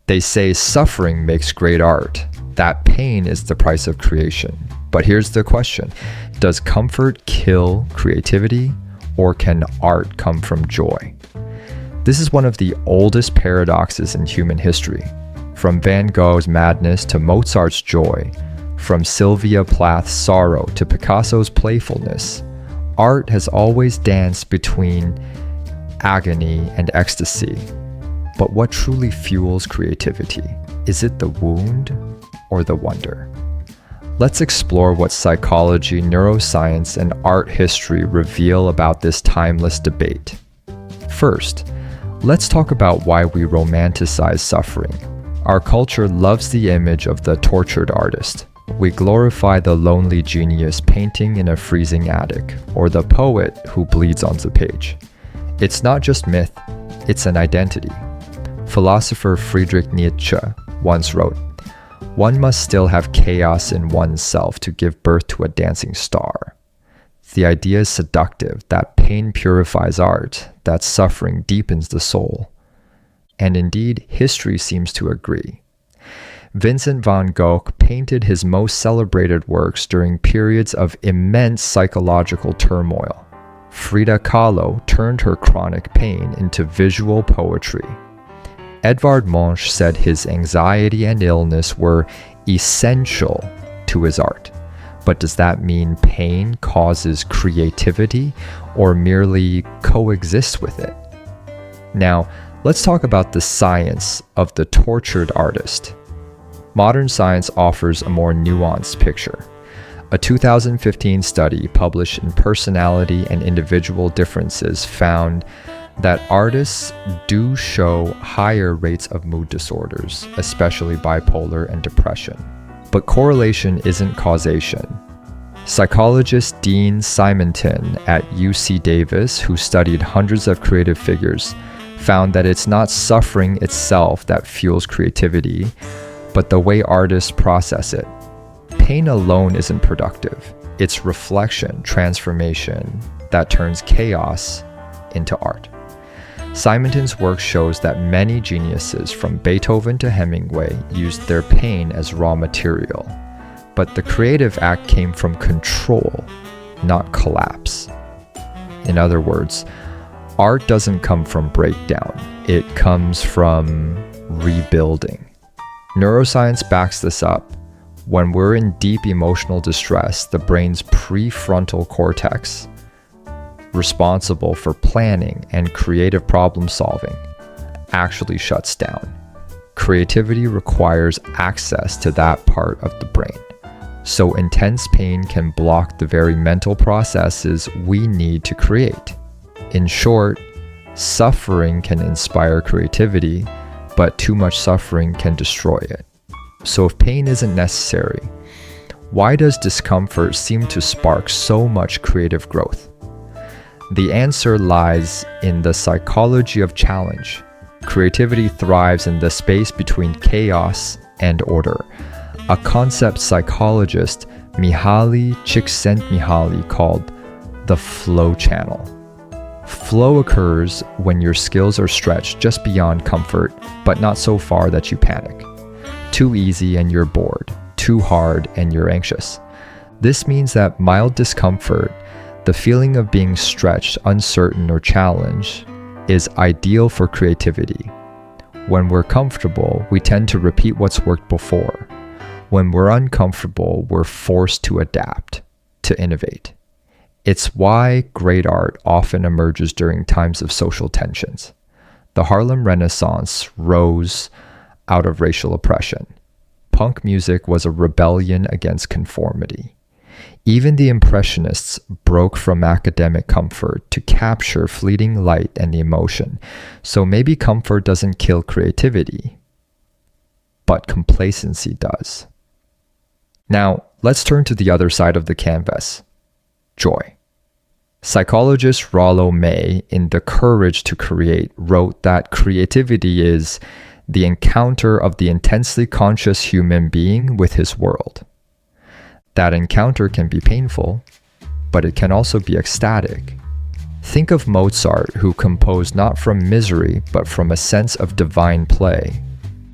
They say suffering makes great art, that pain is the price of creation. But here's the question, does comfort kill creativity, or can art come from joy? This is one of the oldest paradoxes in human history. From Van Gogh's madness to Mozart's joy, from Sylvia Plath's sorrow to Picasso's playfulness, art has always danced between agony and ecstasy. But what truly fuels creativity? Is it the wound or the wonder? Let's explore what psychology, neuroscience, and art history reveal about this timeless debate. First, let's talk about why we romanticize suffering. Our culture loves the image of the tortured artist. We glorify the lonely genius painting in a freezing attic, or the poet who bleeds on the page. It's not just myth, it's an identity. Philosopher Friedrich Nietzsche once wrote, "One must still have chaos in oneself to give birth to a dancing star." The idea is seductive, that pain purifies art, that suffering deepens the soul. And indeed, history seems to agree. Vincent van Gogh painted his most celebrated works during periods of immense psychological turmoil. Frida Kahlo turned her chronic pain into visual poetry. Edvard Munch said his anxiety and illness were essential to his art. But does that mean pain causes creativity or merely coexists with it? Now, let's talk about the science of the tortured artist. Modern science offers a more nuanced picture. A 2015 study published in Personality and Individual Differences found that artists do show higher rates of mood disorders, especially bipolar and depression. But correlation isn't causation. Psychologist Dean Simonton at UC Davis, who studied hundreds of creative figures, found that it's not suffering itself that fuels creativity, but the way artists process it. Pain alone isn't productive. It's reflection, transformation, that turns chaos into art. Simonton's work shows that many geniuses, from Beethoven to Hemingway, used their pain as raw material. But the creative act came from control, not collapse. In other words, art doesn't come from breakdown, it comes from rebuilding. Neuroscience backs this up. When we're in deep emotional distress, the brain's prefrontal cortex, responsible for planning and creative problem solving, actually shuts down. Creativity requires access to that part of the brain. So intense pain can block the very mental processes we need to create. In short, suffering can inspire creativity, but too much suffering can destroy it. So if pain isn't necessary, why does discomfort seem to spark so much creative growth? The answer lies in the psychology of challenge. Creativity thrives in the space between chaos and order, a concept psychologist Mihaly Csikszentmihalyi called the flow channel. Flow occurs when your skills are stretched just beyond comfort, but not so far that you panic. Too easy and you're bored, too hard and you're anxious. This means that mild discomfort, the feeling of being stretched, uncertain, or challenged, is ideal for creativity. When we're comfortable, we tend to repeat what's worked before. When we're uncomfortable, we're forced to adapt, to innovate. It's why great art often emerges during times of social tensions. The Harlem Renaissance rose out of racial oppression. Punk music was a rebellion against conformity. Even the Impressionists broke from academic comfort to capture fleeting light and emotion. So maybe comfort doesn't kill creativity, but complacency does. Now, let's turn to the other side of the canvas, joy. Psychologist Rollo May, in The Courage to Create, wrote that creativity is the encounter of the intensely conscious human being with his world. That encounter can be painful, but it can also be ecstatic. Think of Mozart, who composed not from misery, but from a sense of divine play.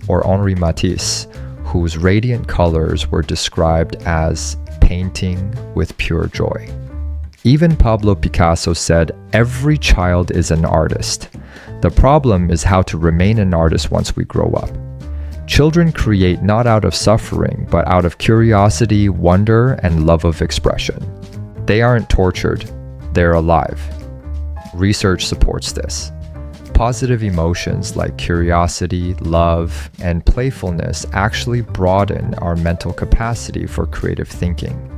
or Henri Matisse, whose radiant colors were described as painting with pure joy. Even Pablo Picasso said, "Every child is an artist. The problem is how to remain an artist once we grow up." Children create not out of suffering, but out of curiosity, wonder, and love of expression. They aren't tortured, they're alive. Research supports this. Positive emotions like curiosity, love, and playfulness actually broaden our mental capacity for creative thinking.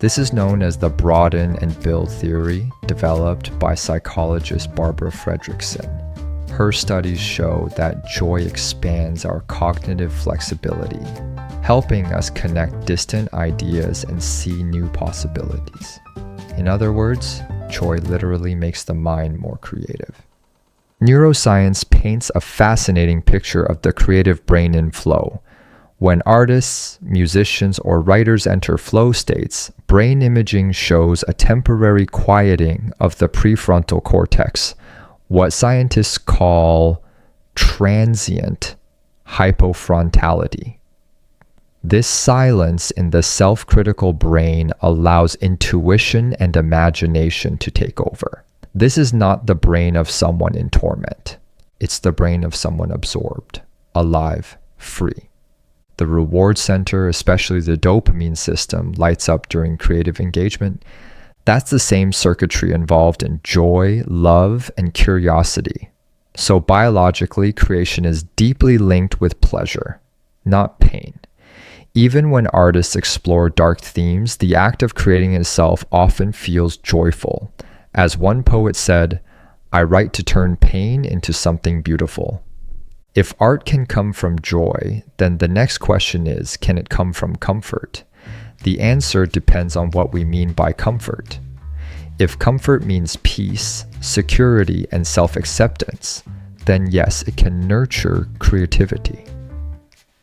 This is known as the broaden and build theory, developed by psychologist Barbara Fredrickson. Her studies show that joy expands our cognitive flexibility, helping us connect distant ideas and see new possibilities. In other words, joy literally makes the mind more creative. Neuroscience paints a fascinating picture of the creative brain in flow. When artists, musicians, or writers enter flow states, brain imaging shows a temporary quieting of the prefrontal cortex, what scientists call transient hypofrontality. This silence in the self-critical brain allows intuition and imagination to take over. This is not the brain of someone in torment. It's the brain of someone absorbed, alive, free. The reward center, especially the dopamine system, lights up during creative engagement. That's the same circuitry involved in joy, love, and curiosity. So biologically, creation is deeply linked with pleasure, not pain. Even when artists explore dark themes, the act of creating itself often feels joyful. As one poet said, "I write to turn pain into something beautiful." If art can come from joy, then the next question is, can it come from comfort? The answer depends on what we mean by comfort. If comfort means peace, security, and self-acceptance, then yes, it can nurture creativity.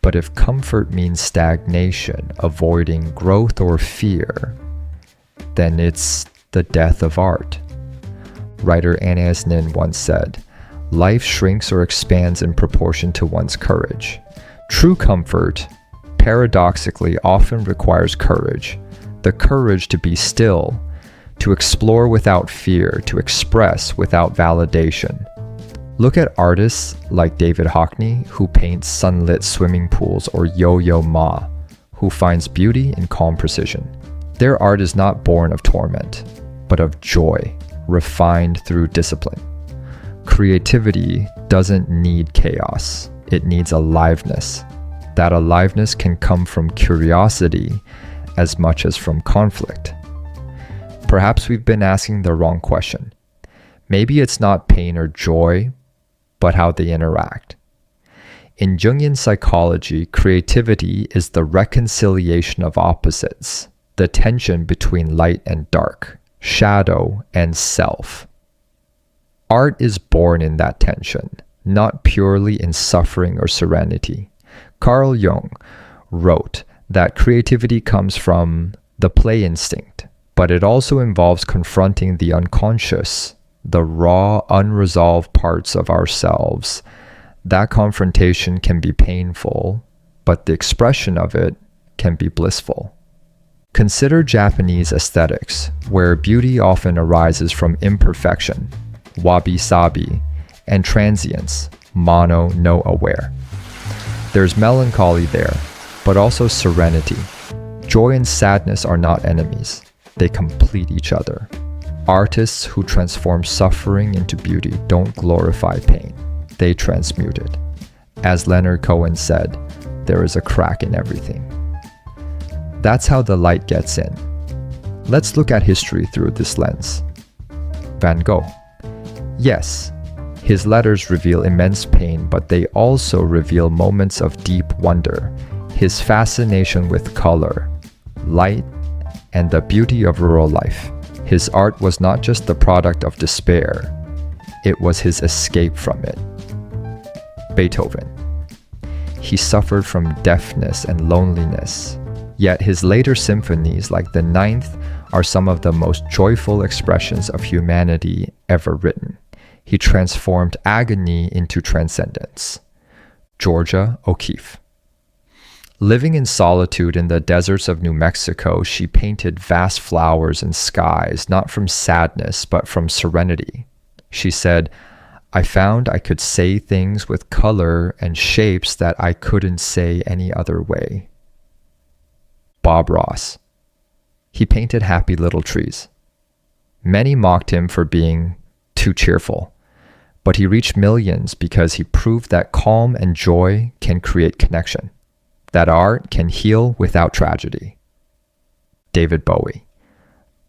But if comfort means stagnation, avoiding growth or fear, then it's the death of art. Writer Anais Nin once said, "Life shrinks or expands in proportion to one's courage." True comfort, paradoxically, often requires courage. The courage to be still, to explore without fear, to express without validation. Look at artists like David Hockney, who paints sunlit swimming pools, or Yo-Yo Ma, who finds beauty in calm precision. Their art is not born of torment, but of joy, refined through discipline. Creativity doesn't need chaos, it needs aliveness. That aliveness can come from curiosity as much as from conflict. Perhaps we've been asking the wrong question. Maybe it's not pain or joy, but how they interact. In Jungian psychology, creativity is the reconciliation of opposites, the tension between light and dark, shadow and self. Art is born in that tension, not purely in suffering or serenity. Carl Jung wrote that creativity comes from the play instinct, but it also involves confronting the unconscious, the raw, unresolved parts of ourselves. That confrontation can be painful, but the expression of it can be blissful. Consider Japanese aesthetics, where beauty often arises from imperfection, wabi-sabi, and transience, mono no aware. There's melancholy there, but also serenity. Joy and sadness are not enemies. They complete each other. Artists who transform suffering into beauty don't glorify pain. They transmute it. As Leonard Cohen said, there is a crack in everything. That's how the light gets in. Let's look at history through this lens. Van Gogh. Yes, his letters reveal immense pain, but they also reveal moments of deep wonder. His fascination with color, light, and the beauty of rural life. His art was not just the product of despair, it was his escape from it. Beethoven. He suffered from deafness and loneliness, yet his later symphonies, like the Ninth, are some of the most joyful expressions of humanity ever written. He transformed agony into transcendence. Georgia O'Keeffe. Living in solitude in the deserts of New Mexico, she painted vast flowers and skies, not from sadness, but from serenity. She said, "I found I could say things with color and shapes that I couldn't say any other way." Bob Ross. He painted happy little trees. Many mocked him for being too cheerful, but he reached millions because he proved that calm and joy can create connection, that art can heal without tragedy. David Bowie.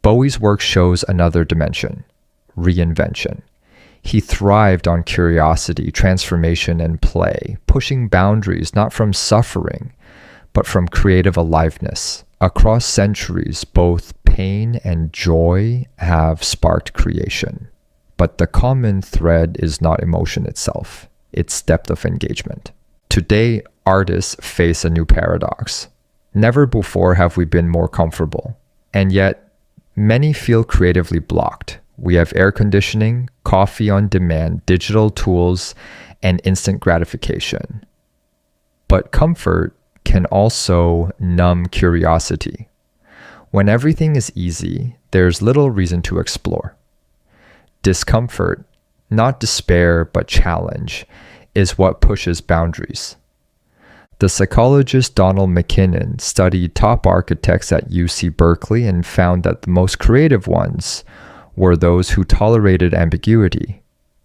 Bowie's work shows another dimension, reinvention. He thrived on curiosity, transformation, and play, pushing boundaries not from suffering, but from creative aliveness. Across centuries, both pain and joy have sparked creation. But the common thread is not emotion itself, it's depth of engagement. Today, artists face a new paradox. Never before have we been more comfortable, and yet many feel creatively blocked. We have air conditioning, coffee on demand, digital tools, and instant gratification. But comfort can also numb curiosity. When everything is easy, there's little reason to explore. Discomfort, not despair but challenge, is what pushes boundaries. The psychologist Donald McKinnon studied top architects at UC Berkeley and found that the most creative ones were those who tolerated ambiguity.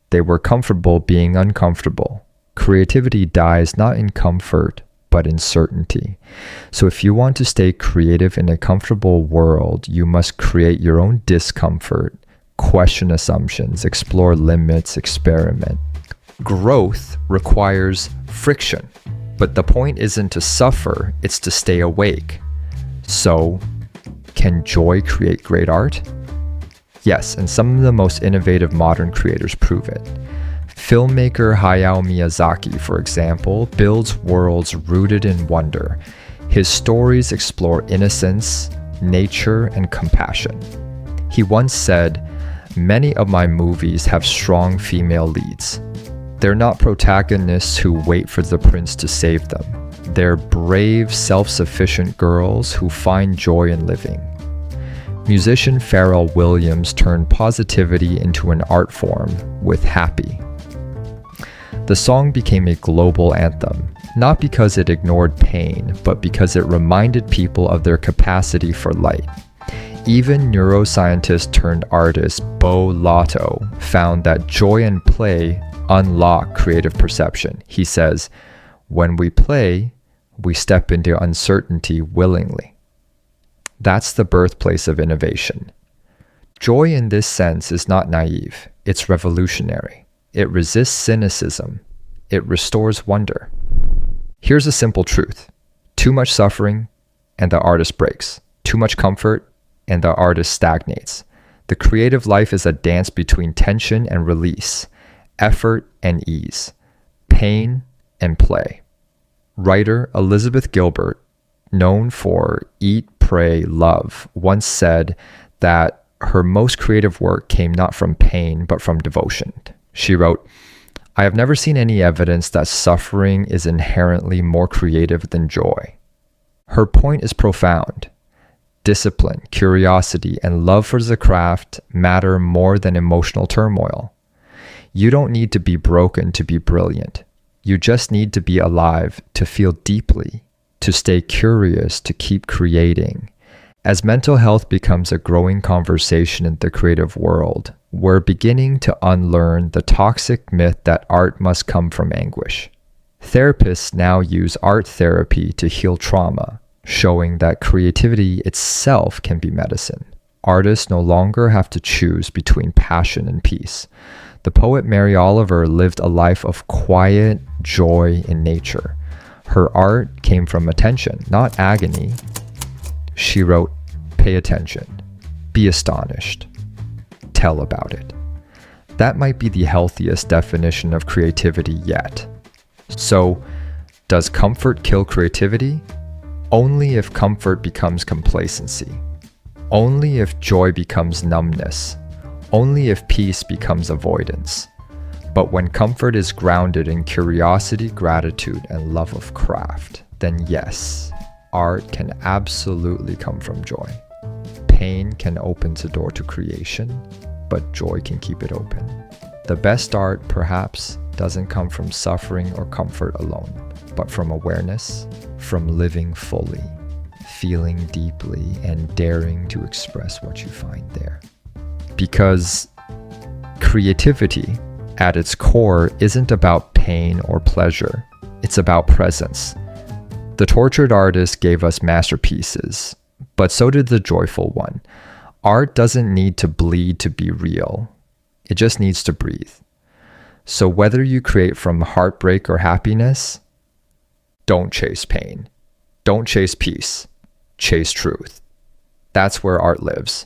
They were comfortable being uncomfortable. Creativity dies not in comfort, but in certainty. So if you want to stay creative in a comfortable world, you must create your own discomfort, question assumptions, explore limits, experiment. Growth requires friction, but the point isn't to suffer, it's to stay awake. So, can joy create great art? Yes, and some of the most innovative modern creators prove it. Filmmaker Hayao Miyazaki, for example, builds worlds rooted in wonder. His stories explore innocence, nature, and compassion. He once said, "Many of my movies have strong female leads. They're not protagonists who wait for the prince to save them. They're brave, self-sufficient girls who find joy in living." Musician Pharrell Williams turned positivity into an art form with Happy. The song became a global anthem, not because it ignored pain, but because it reminded people of their capacity for light. Even neuroscientist turned artist Bo Lotto found that joy and play unlock creative perception. He says, "When we play, we step into uncertainty willingly." That's the birthplace of innovation. Joy in this sense is not naive, it's revolutionary. It resists cynicism. It restores wonder. Here's a simple truth. Too much suffering, and the artist breaks. Too much comfort, and the artist stagnates. The creative life is a dance between tension and release, effort and ease, pain and play. Writer Elizabeth Gilbert, known for Eat, Pray, Love, once said that her most creative work came not from pain, but from devotion. She wrote, "I have never seen any evidence that suffering is inherently more creative than joy." Her point is profound. Discipline, curiosity, and love for the craft matter more than emotional turmoil. You don't need to be broken to be brilliant. You just need to be alive, to feel deeply, to stay curious, to keep creating. As mental health becomes a growing conversation in the creative world, we're beginning to unlearn the toxic myth that art must come from anguish. Therapists now use art therapy to heal trauma, showing that creativity itself can be medicine. Artists no longer have to choose between passion and peace. The poet Mary Oliver lived a life of quiet joy in nature. Her art came from attention, not agony. She wrote, "Pay attention, be astonished, tell about it." That might be the healthiest definition of creativity yet. So, does comfort kill creativity? Only if comfort becomes complacency. Only if joy becomes numbness. Only if peace becomes avoidance. But when comfort is grounded in curiosity, gratitude, and love of craft, then yes, art can absolutely come from joy. Pain can open the door to creation, but joy can keep it open. The best art, perhaps, doesn't come from suffering or comfort alone, but from awareness, from living fully, feeling deeply, and daring to express what you find there. Because creativity, at its core, isn't about pain or pleasure. It's about presence. The tortured artist gave us masterpieces, but so did the joyful one. Art doesn't need to bleed to be real. It just needs to breathe. So whether you create from heartbreak or happiness, don't chase pain. Don't chase peace. Chase truth. That's where art lives.